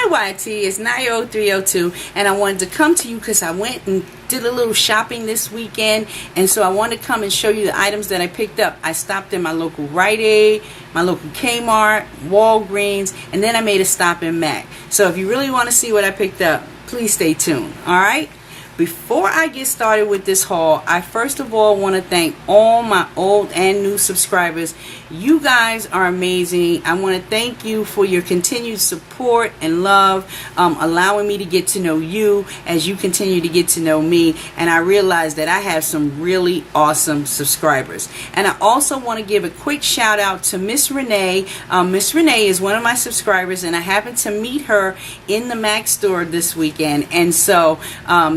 Hi YT, it's 90302, and I wanted to come to you because I went and did a little shopping this weekend, and so I want to come and show you the items that I picked up. I stopped in my local Riteaid, my local Kmart, Walgreens, and then I made a stop in Mac. So if you really want to see what I picked up, please stay tuned. Alright? Before I get started with this haul, I first of all want to thank all my old and new subscribers. You guys are amazing. I want to thank you for your continued support and love, allowing me to get to know you as you continue to get to know me. And I realize that I have some really awesome subscribers. And I also want to give a quick shout out to Miss Renee. Miss Renee is one of my subscribers, and I happened to meet her in the Mac store this weekend. And so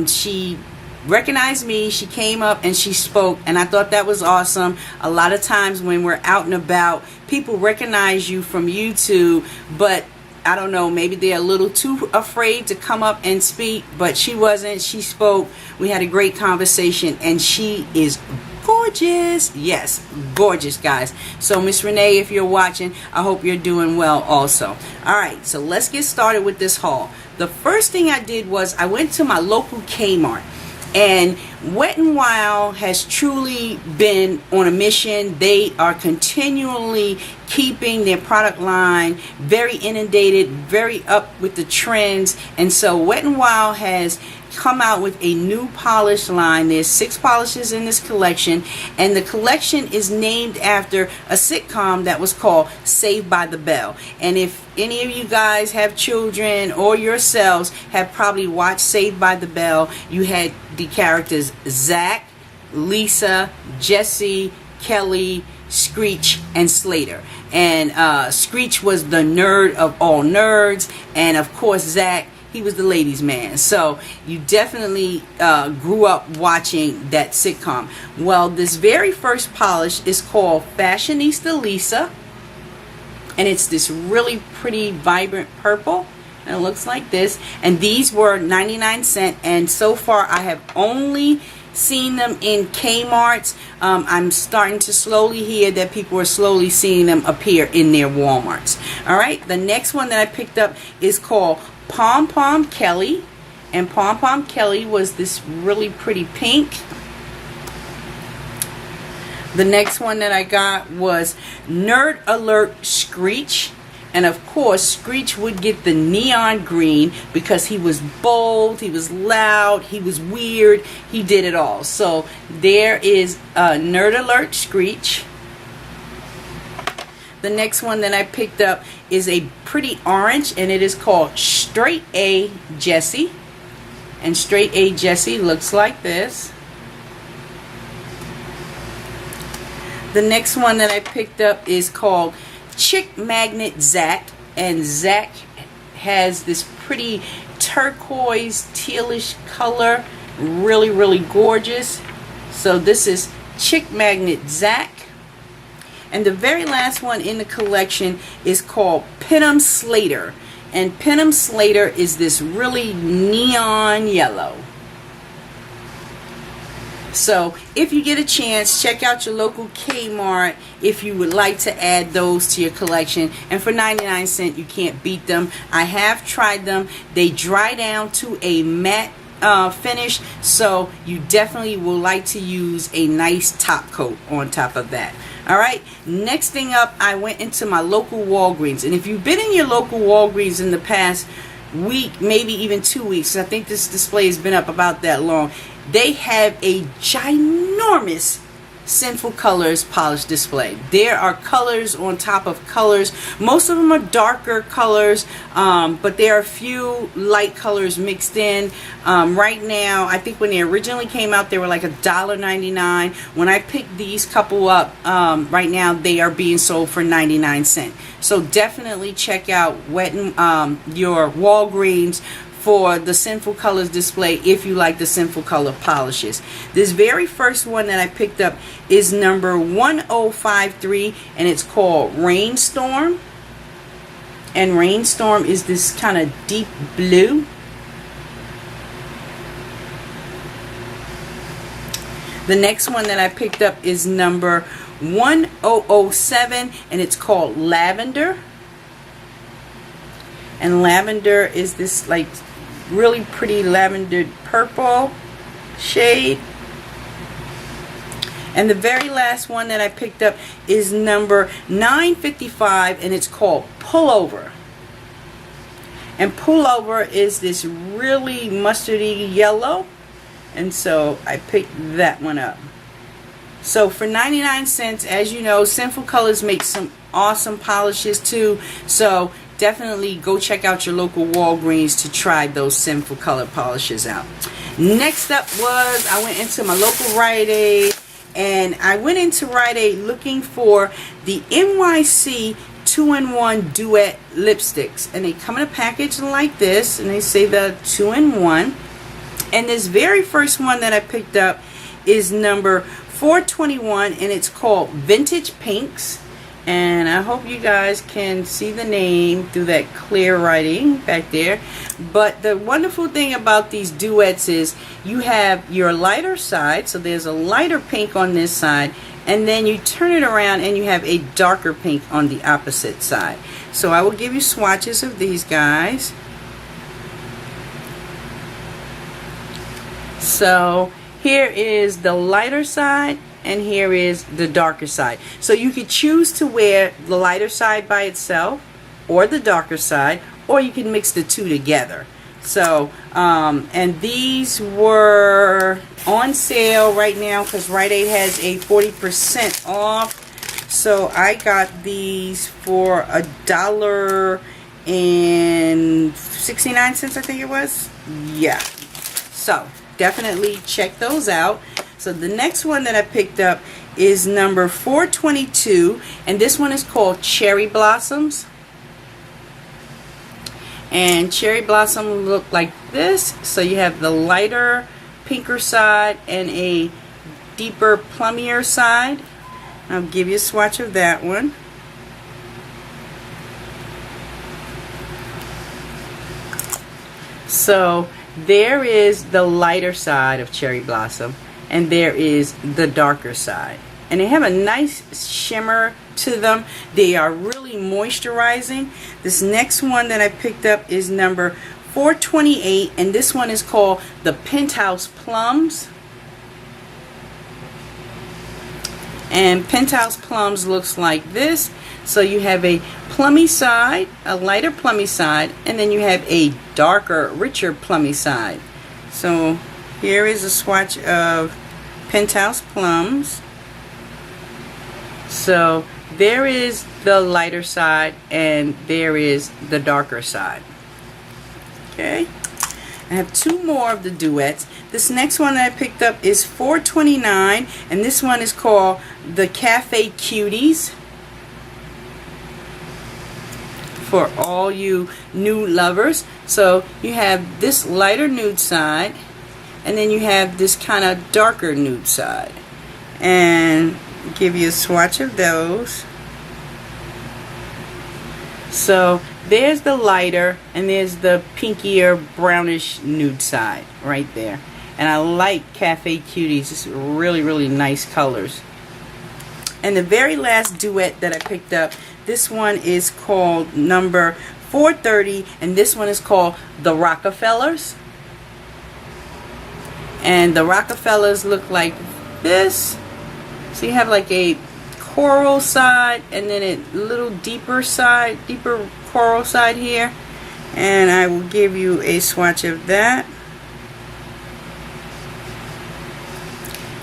she recognized me, she came up and she spoke, and I thought that was awesome. A lot of times when we're out and about, people recognize you from YouTube, but I don't know, maybe they're a little too afraid to come up and speak, but she wasn't. She spoke. We had a great conversation, and she is gorgeous. Yes, gorgeous, guys. So Miss Renee, if you're watching, I hope you're doing well also. Alright, so let's get started with this haul. The first thing I did was I went to my local Kmart. And Wet n Wild has truly been on a mission. They are continually keeping their product line very inundated, very up with the trends. And so Wet n Wild has come out with a new polish line. There's 6 polishes in this collection, and the collection is named after a sitcom that was called Saved by the Bell. And if any of you guys have children or yourselves have probably watched Saved by the Bell, you had the characters Zach, Lisa, Jesse, Kelly, Screech, and Slater. And Screech was the nerd of all nerds, and of course Zach, he was the ladies' man. So you definitely grew up watching that sitcom. Well, this very first polish is called Fashionista Lisa, and it's this really pretty vibrant purple, and it looks like this. And these were 99¢, and so far I have only seen them in Kmart's. I'm starting to slowly hear that people are slowly seeing them appear in their Walmarts. Alright, the next one that I picked up is called Pom Pom Kelly, and Pom Pom Kelly was this really pretty pink. The next one that I got was Nerd Alert Screech, and of course Screech would get the neon green because he was bold, he was loud, he was weird, he did it all. So there is Nerd Alert Screech. The next one that I picked up is a pretty orange, and it is called Straight A Jessie. And Straight A Jessie looks like this. The next one that I picked up is called Chick Magnet Zach. And Zach has this pretty turquoise, tealish color. Really, really gorgeous. So this is Chick Magnet Zach. And the very last one in the collection is called Pinnum Slater. And Pinnum Slater is this really neon yellow. So if you get a chance, check out your local Kmart if you would like to add those to your collection. And for 99¢, you can't beat them. I have tried them. They dry down to a matte finish, so you definitely will like to use a nice top coat on top of that. Alright, next thing up, I went into my local Walgreens. And if you've been in your local Walgreens in the past week, maybe even 2 weeks, I think this display has been up about that long, they have a ginormous Sinful Colors polish display. There are colors on top of colors. Most of them are darker colors, but there are a few light colors mixed in. Right now, I think when they originally came out, they were like $1.99. When I picked these couple up, right now they are being sold for 99¢. So definitely check out your Walgreens for the Sinful Colors display if you like the Sinful Color polishes. This very first one that I picked up is number 1053, and it's called Rainstorm. And Rainstorm is this kind of deep blue. The next one that I picked up is number 1007, and it's called Lavender. And lavender is this like really pretty lavender purple shade. And the very last one that I picked up is number 955, and it's called Pullover. And Pullover is this really mustardy yellow, and so I picked that one up. So for 99 cents, as you know, Sinful Colors makes some awesome polishes too. So definitely go check out your local Walgreens to try those Sinful Color polishes out. Next up was I went into my local Riteaid, and I went into Riteaid looking for the NYC 2-in-1 Duet lipsticks, and they come in a package like this, and they say the 2-in-1. And this very first one that I picked up is number 421, and it's called Vintage Pinks. And I hope you guys can see the name through that clear writing back there. But the wonderful thing about these duets is you have your lighter side, so there's a lighter pink on this side, and then you turn it around and you have a darker pink on the opposite side. So I will give you swatches of these guys. So here is the lighter side, and here is the darker side. So you could choose to wear the lighter side by itself or the darker side, or you can mix the two together. So and these were on sale right now because Riteaid has a 40% off. So I got these for $1.69, I think it was. Yeah, so definitely check those out. So the next one that I picked up is number 422, and this one is called Cherry Blossoms. And Cherry Blossom look like this. So you have the lighter pinker side and a deeper plummier side. I'll give you a swatch of that one. So there is the lighter side of Cherry Blossom, and there is the darker side, and they have a nice shimmer to them. They are really moisturizing. This next one that I picked up is number 428, and this one is called the Penthouse Plums. And Penthouse Plums looks like this. So you have a plummy side, a lighter plummy side, and then you have a darker, richer plummy side. So here is a swatch of Penthouse Plums. So there is the lighter side, and there is the darker side. Okay, I have two more of the duets. This next one that I picked up is 429, and this one is called the Cafe Cuties. For all you nude lovers. So you have this lighter nude side, and then you have this kind of darker nude side. And give you a swatch of those. So there's the lighter, and there's the pinkier brownish nude side right there. And I like Cafe Cuties. It's really, really nice colors. And the very last duet that I picked up, this one is called number 430, and this one is called the Rockefellers. And the Rockefellers look like this. So you have like a coral side, and then a little deeper side, deeper coral side here. And I will give you a swatch of that.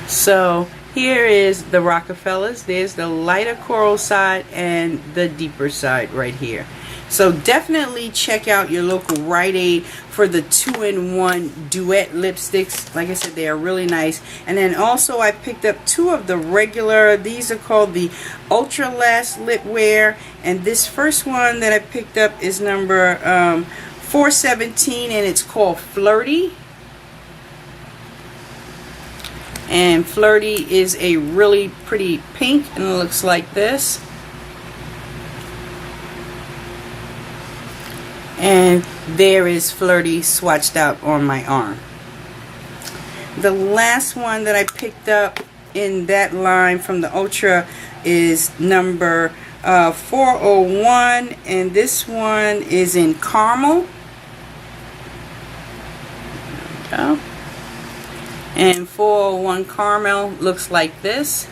So here is the Rockefellers. There's the lighter coral side and the deeper side right here. So definitely check out your local Riteaid for the 2-in-1 duet lipsticks. Like I said, they are really nice. And then also I picked up two of the regular. These are called the Ultra Last Lip Wear. And this first one that I picked up is number 417, and it's called Flirty. And Flirty is a really pretty pink, and it looks like this. And there is Flirty swatched out on my arm. The last one that I picked up in that line from the Ultra is number 401, and this one is in caramel. There we go. And 401 caramel looks like this.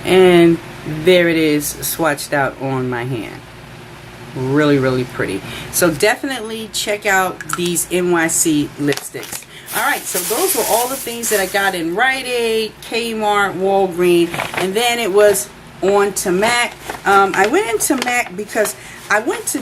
And there it is, swatched out on my hand. Really, really pretty. So definitely check out these NYC lipsticks. Alright, so those were all the things that I got in Riteaid, Kmart, Walgreens, and then it was on to MAC. I went into MAC because I went to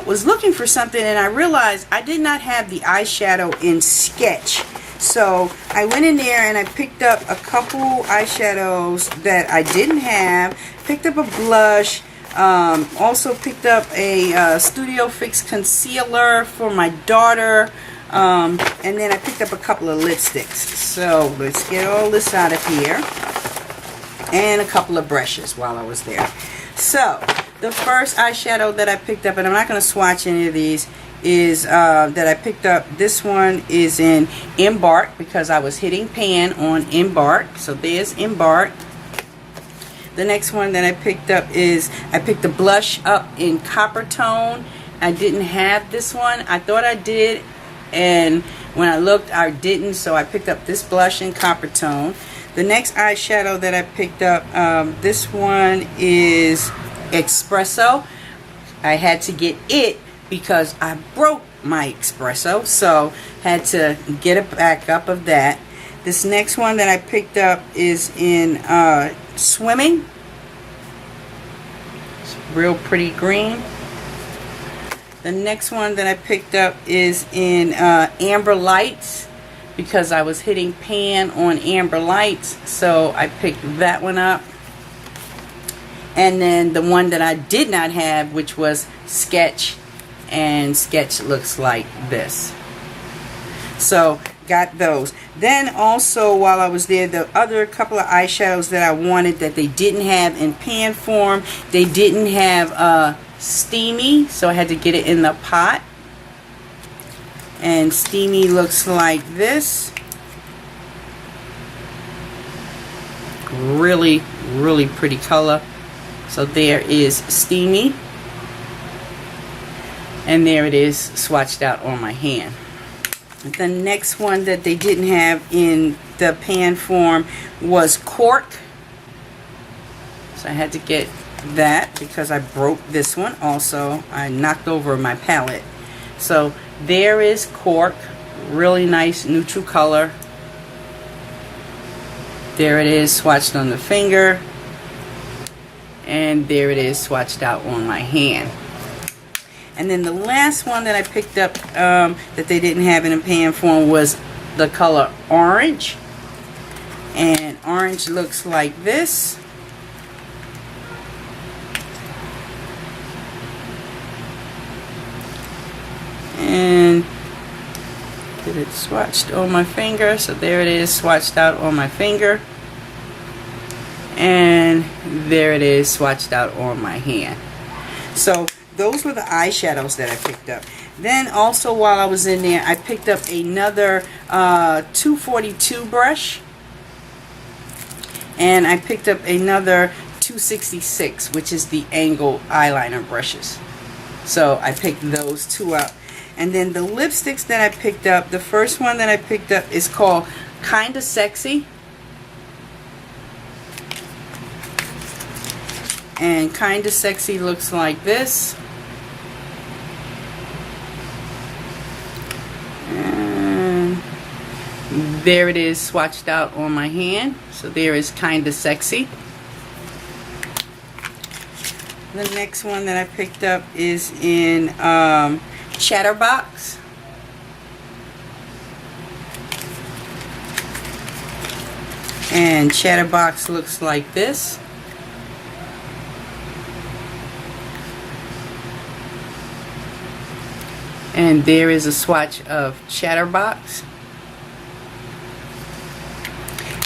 was looking for something, and I realized I did not have the eyeshadow in Sketch. So I went in there and I picked up a couple eyeshadows that I didn't have, picked up a blush, also picked up a Studio Fix concealer for my daughter, and then I picked up a couple of lipsticks. So let's get all this out of here, and a couple of brushes while I was there. So the first eyeshadow that I picked up, and I'm not going to swatch any of these, is that I picked up. This one is in Embark because I was hitting pan on Embark. So there's Embark. The next one that I picked up is, I picked the blush up in Copper Tone. I didn't have this one. I thought I did, and when I looked I didn't, so I picked up this blush in Copper Tone. The next eyeshadow that I picked up, this one is Espresso. I had to get it because I broke my Espresso, so had to get a backup of that. This next one that I picked up is in Swimming. It's real pretty green. The next one that I picked up is in Amber Lights because I was hitting pan on Amber Lights, so I picked that one up. And then the one that I did not have, which was Sketch, and Sketch looks like this. So got those. Then also while I was there, the other couple of eyeshadows that I wanted that they didn't have in pan form, they didn't have Steamy, so I had to get it in the pot. And Steamy looks like this. Really, really pretty color. So there is Steamy. And there it is, swatched out on my hand. The next one that they didn't have in the pan form was Cork. So I had to get that because I broke this one. Also, I knocked over my palette. So there is Cork. Really nice neutral color. There it is, swatched on the finger. And there it is, swatched out on my hand. And then the last one that I picked up that they didn't have in a pan form was the color Orange. And Orange looks like this. And get it swatched on my finger. So there it is, swatched out on my finger. And there it is, swatched out on my hand. So those were the eyeshadows that I picked up. Then also while I was in there, I picked up another 242 brush. And I picked up another 266, which is the angled eyeliner brushes. So I picked those two up. And then the lipsticks that I picked up, the first one that I picked up is called Kinda Sexy. And Kinda Sexy looks like this. And there it is, swatched out on my hand. So there is Kinda Sexy. The next one that I picked up is in Chatterbox. And Chatterbox looks like this. And there is a swatch of Chatterbox.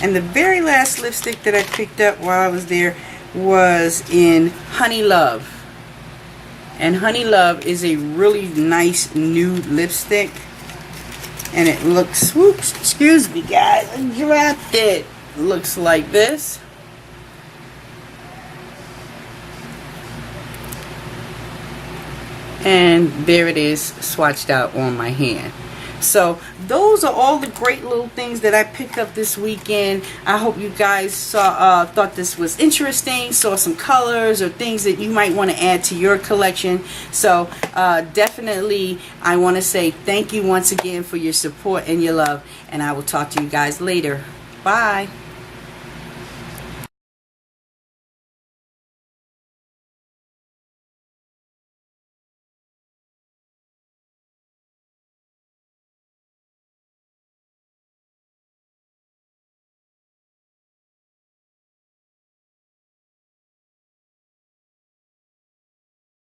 And the very last lipstick that I picked up while I was there was in Honey Love. And Honey Love is a really nice nude lipstick. And it looks, whoops, excuse me guys, I dropped it. Looks like this. And there it is, swatched out on my hand. So those are all the great little things that I picked up this weekend. I hope you guys thought this was interesting, saw some colors or things that you might want to add to your collection. So definitely I want to say thank you once again for your support and your love, and I will talk to you guys later. Bye.